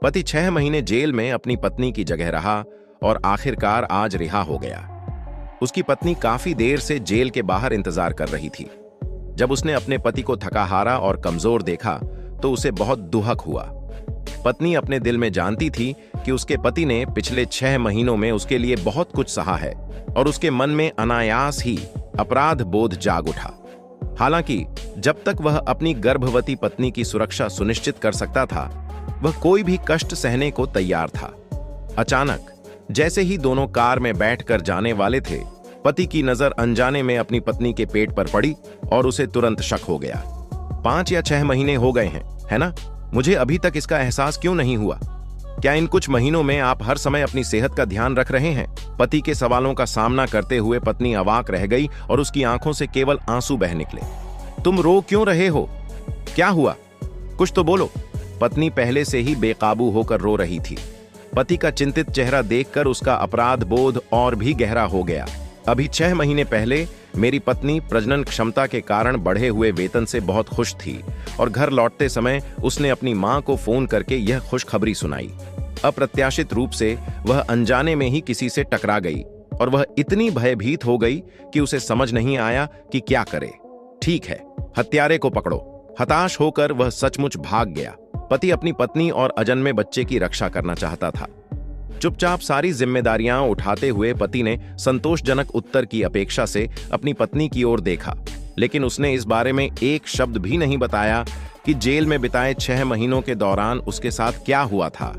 पति 6 महीने जेल में अपनी पत्नी की जगह रहा और आखिरकार आज रिहा हो गया। उसकी पत्नी काफी देर से जेल के बाहर इंतजार कर रही थी। जब उसने अपने पति को थका-हारा और कमजोर देखा तो उसे बहुत दुहक हुआ। पत्नी अपने दिल में जानती थी कि उसके पति ने पिछले 6 महीनों में उसके लिए बहुत कुछ सहा है और उसके मन में अनायास ही अपराध बोध जाग उठा। हालांकि जब तक वह अपनी गर्भवती पत्नी की सुरक्षा सुनिश्चित कर सकता था, वह कोई भी कष्ट सहने को तैयार था। अचानक जैसे ही दोनों कार में बैठकर जाने वाले थे, पति की नजर अनजाने में अपनी पत्नी के पेट पर पड़ी और उसे तुरंत शक हो गया। 5 या 6 महीने हो गए हैं, है ना? मुझे अभी तक इसका एहसास क्यों नहीं हुआ? क्या इन कुछ महीनों में आप हर समय अपनी सेहत का ध्यान रख रहे हैं? पति के सवालों का सामना करते हुए पत्नी अवाक रह गई और उसकी आंखों से केवल आंसू बह निकले। तुम रो क्यों रहे हो? क्या हुआ? कुछ तो बोलो। पत्नी पहले से ही बेकाबू होकर रो रही थी। पति का चिंतित चेहरा देखकर उसका अपराध बोध और भी गहरा हो गया। अभी 6 महीने पहले मेरी पत्नी प्रजनन क्षमता के कारण बढ़े हुए वेतन से बहुत खुश थी और घर लौटते समय उसने अपनी मां को फोन करके यह खुशखबरी सुनाई। अप्रत्याशित रूप से वह अनजाने में ही किसी से टकरा गई और वह इतनी भयभीत हो गई कि उसे समझ नहीं आया कि क्या करे। ठीक है, हत्यारे को पकड़ो। हताश होकर वह सचमुच भाग गया। पति अपनी पत्नी और अजन्मे बच्चे की रक्षा करना चाहता था। चुपचाप सारी जिम्मेदारियां उठाते हुए पति ने संतोषजनक उत्तर की अपेक्षा से अपनी पत्नी की ओर देखा, लेकिन उसने इस बारे में एक शब्द भी नहीं बताया कि जेल में बिताए 6 महीनों के दौरान उसके साथ क्या हुआ था।